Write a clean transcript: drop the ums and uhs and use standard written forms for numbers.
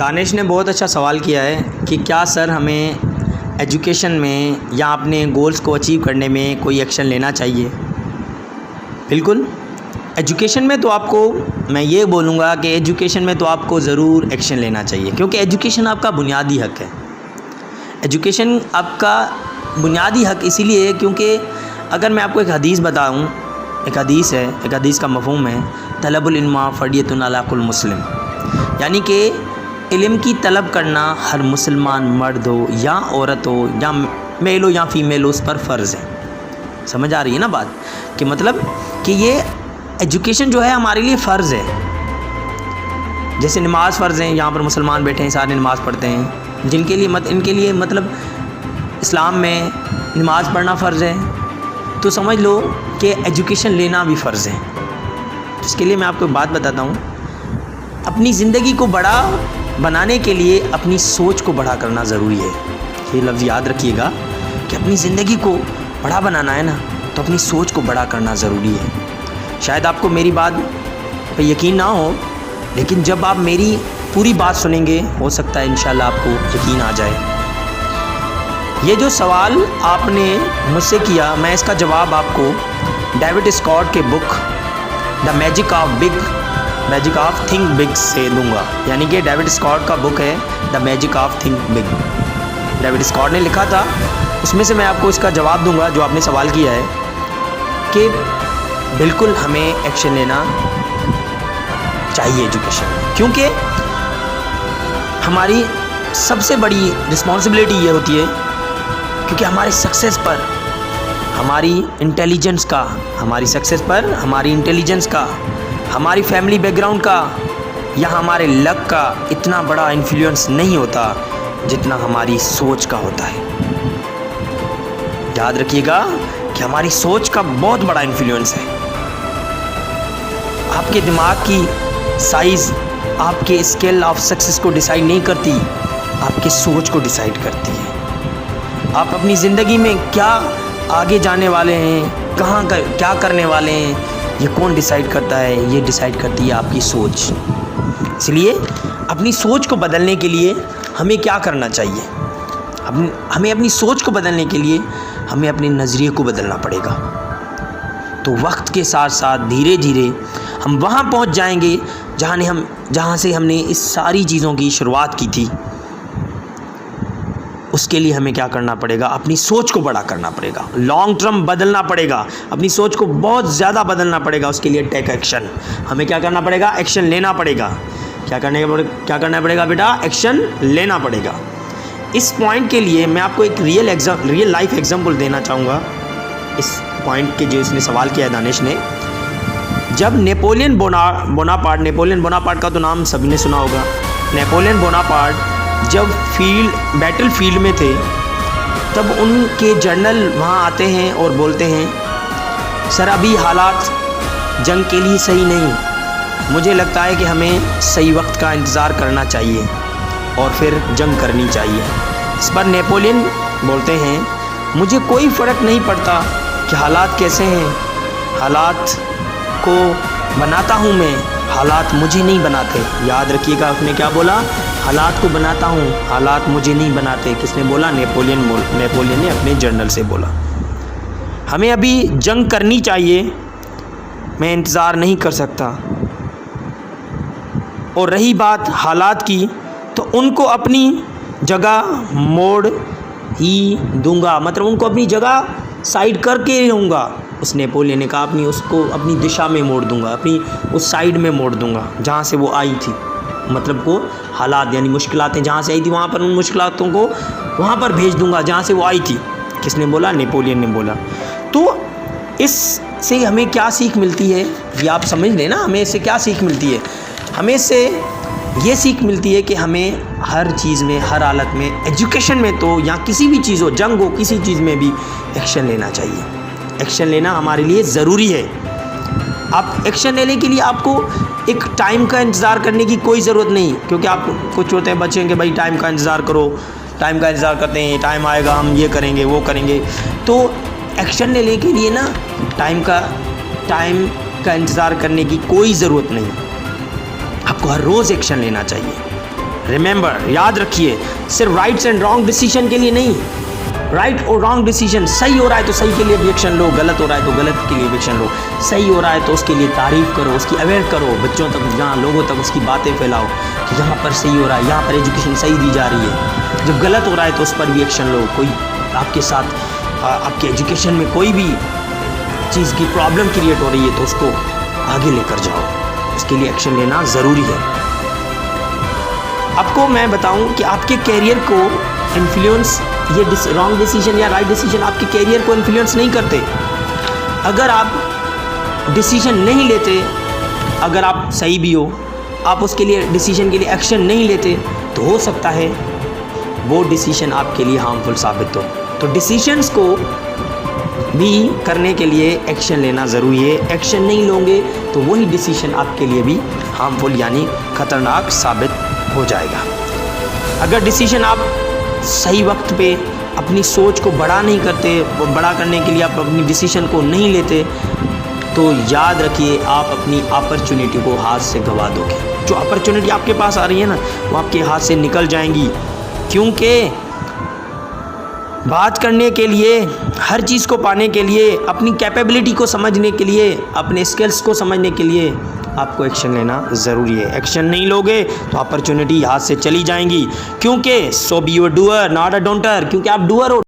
दानिश ने बहुत अच्छा सवाल किया है कि क्या सर हमें एजुकेशन में या अपने गोल्स को अचीव करने में कोई एक्शन लेना चाहिए। बिल्कुल, एजुकेशन में तो आपको मैं ये बोलूँगा कि एजुकेशन में तो आपको ज़रूर एक्शन लेना चाहिए, क्योंकि एजुकेशन आपका बुनियादी हक़ है। एजुकेशन आपका बुनियादी हक़ इसीलिए है क्योंकि अगर मैं आपको एक हदीस बताऊँ, एक हदीस है, एक हदीस का मफ़हूम है तलबुल इल्म फ़रियतुन अला कुल मुस्लिम, यानी कि इल्म की तलब करना हर मुसलमान मर्द हो या औरत हो या मेल हो या फ़ीमेल हो उस पर फ़र्ज़ है। समझ आ रही है ना बात, कि मतलब कि ये एजुकेशन जो है हमारे लिए फ़र्ज़ है। जैसे नमाज़ फ़र्ज़ है, यहाँ पर मुसलमान बैठे हैं सारे नमाज़ पढ़ते हैं, जिनके लिए इनके लिए मतलब इस्लाम में नमाज़ पढ़ना फ़र्ज़ है, तो समझ लो कि एजुकेशन लेना भी फ़र्ज़ है। इसके लिए मैं आपको बात बताता हूँ, अपनी ज़िंदगी को बड़ा बनाने के लिए अपनी सोच को बड़ा करना ज़रूरी है। ये लफ्ज़ याद रखिएगा कि अपनी ज़िंदगी को बड़ा बनाना है ना, तो अपनी सोच को बड़ा करना ज़रूरी है। शायद आपको मेरी बात पे यकीन ना हो, लेकिन जब आप मेरी पूरी बात सुनेंगे हो सकता है इंशाल्लाह आपको यकीन आ जाए। ये जो सवाल आपने मुझसे किया, मैं इसका जवाब आपको डेविड स्कॉट के book the magic of think big से दूंगा। यानी कि डेविड स्कॉट का बुक है the magic of think big, David Scott ने लिखा था, उसमें से मैं आपको इसका जवाब दूंगा जो आपने सवाल किया है कि बिल्कुल हमें एक्शन लेना चाहिए एजुकेशन में, क्योंकि हमारी सबसे बड़ी रिस्पॉन्सिबिलिटी ये होती है क्योंकि हमारी सक्सेस पर हमारी इंटेलिजेंस का, हमारी सक्सेस पर हमारी इंटेलिजेंस का, हमारी फैमिली बैकग्राउंड का या हमारे लक का इतना बड़ा इन्फ्लुएंस नहीं होता जितना हमारी सोच का होता है। याद रखिएगा कि हमारी सोच का बहुत बड़ा इन्फ्लुएंस है। आपके दिमाग की साइज़ आपके स्केल ऑफ सक्सेस को डिसाइड नहीं करती, आपकी सोच को डिसाइड करती है। आप अपनी ज़िंदगी में क्या आगे जाने वाले हैं, क्या करने वाले हैं, ये कौन डिसाइड करता है? ये डिसाइड करती है आपकी सोच। इसलिए अपनी सोच को बदलने के लिए हमें क्या करना चाहिए? हमें अपनी सोच को बदलने के लिए हमें अपने नज़रिए को बदलना पड़ेगा। तो वक्त के साथ साथ धीरे धीरे हम वहाँ पहुँच जाएंगे जहाँ से हमने इस सारी चीज़ों की शुरुआत की थी। उसके लिए हमें क्या करना पड़ेगा? अपनी सोच को बड़ा करना पड़ेगा, लॉन्ग टर्म बदलना पड़ेगा, अपनी सोच को बहुत ज़्यादा बदलना पड़ेगा। उसके लिए टेक एक्शन, हमें क्या करना पड़ेगा? एक्शन लेना पड़ेगा। क्या करना पड़ेगा बेटा? एक्शन लेना पड़ेगा। इस पॉइंट के लिए मैं आपको एक रियल लाइफ एग्जाम्पल देना चाहूँगा। इस पॉइंट के जो इसने सवाल किया है दानिश ने, जब नेपोलियन बोनापार्ट का तो नाम सभी ने सुना होगा। नेपोलियन बोनापार्ट जब बैटल फील्ड में थे, तब उनके जर्नल वहाँ आते हैं और बोलते हैं, सर अभी हालात जंग के लिए सही नहीं, मुझे लगता है कि हमें सही वक्त का इंतज़ार करना चाहिए और फिर जंग करनी चाहिए। इस पर नेपोलियन बोलते हैं, मुझे कोई फ़र्क नहीं पड़ता कि हालात कैसे हैं, हालात को बनाता हूँ मैं, हालात मुझे नहीं बनाते। याद रखिएगा उसने क्या बोला? हालात को बनाता हूँ, हालात मुझे नहीं बनाते। किसने बोला? नेपोलियन ने अपने जर्नल से बोला। हमें अभी जंग करनी चाहिए, मैं इंतज़ार नहीं कर सकता। और रही बात हालात की, तो उनको अपनी जगह मोड़ ही दूंगा, मतलब उनको अपनी जगह साइड करके रहूँगा। उस नेपोलियन ने कहा अपनी दिशा में मोड़ दूंगा, अपनी उस साइड में मोड़ दूंगा जहाँ से वो आई थी। मतलब को हालात यानी मुश्किलातें जहाँ से आई थी वहाँ पर उन मुश्किलातों को वहाँ पर भेज दूंगा जहाँ से वो आई थी। किसने बोला? नेपोलियन ने बोला। तो इससे हमें क्या सीख मिलती है ये आप समझ लेना। हमें इससे क्या सीख मिलती है? हमें इससे ये सीख मिलती है कि हमें हर चीज़ में, हर हालत में, एजुकेशन में तो या किसी भी चीज़ हो, जंग हो, किसी चीज़ में भी एक्शन लेना चाहिए। एक्शन लेना हमारे लिए ज़रूरी है। आप एक्शन लेने के लिए आपको एक टाइम का इंतज़ार करने की कोई ज़रूरत नहीं, क्योंकि आप कुछ होते हैं बच्चे कि भाई टाइम का इंतज़ार करो, टाइम का इंतज़ार करते हैं, टाइम आएगा हम ये करेंगे वो करेंगे। तो एक्शन लेने के लिए ना टाइम का इंतज़ार करने की कोई ज़रूरत नहीं। आपको हर रोज़ एक्शन लेना चाहिए। रिमेंबर, याद रखिए, सिर्फ राइट्स एंड रॉन्ग डिसीजन के लिए नहीं, राइट और रॉन्ग डिसीजन, सही हो रहा है तो सही के लिए भी एक्शन लो, गलत हो रहा है तो गलत के लिए भी एक्शन लो। सही हो रहा है तो उसके लिए तारीफ़ करो, उसकी अवेयर करो, बच्चों तक, जहाँ लोगों तक उसकी बातें फैलाओ कि यहाँ पर सही हो रहा है, यहाँ पर एजुकेशन सही दी जा रही है। जब गलत हो रहा है तो उस पर भी एक्शन लो। कोई आपके साथ आपके एजुकेशन में कोई भी चीज़ की प्रॉब्लम क्रिएट हो रही है तो उसको आगे लेकर जाओ, उसके लिए एक्शन लेना ज़रूरी है। आपको मैं बताऊं कि आपके कैरियर को इन्फ्लुएंस ये रॉन्ग डिसीजन या राइट डिसीजन आपके कैरियर को इन्फ्लुएंस नहीं करते। अगर आप डिसीजन नहीं लेते, अगर आप सही भी हो, आप उसके लिए डिसीजन के लिए एक्शन नहीं लेते तो हो सकता है वो डिसीजन आपके लिए हार्मफुल साबित हो। तो डिसीजंस को भी करने के लिए एक्शन लेना ज़रूरी है। एक्शन नहीं लोगे तो वही डिसीजन आपके लिए भी हार्मफुल यानी ख़तरनाक साबित हो जाएगा। अगर डिसीजन आप सही वक्त पे अपनी सोच को बड़ा नहीं करते, वो बड़ा करने के लिए आप अपनी डिसीजन को नहीं लेते, तो याद रखिए आप अपनी अपॉर्चुनिटी को हाथ से गंवा दोगे। जो अपॉर्चुनिटी आपके पास आ रही है ना, वो आपके हाथ से निकल जाएंगी, क्योंकि बात करने के लिए, हर चीज़ को पाने के लिए, अपनी कैपेबिलिटी को समझने के लिए, अपने स्किल्स को समझने के लिए आपको एक्शन लेना ज़रूरी है। एक्शन नहीं लोगे तो अपॉर्चुनिटी हाथ से चली जाएंगी, क्योंकि so be you doer not a donter, क्योंकि आप डूअर हो।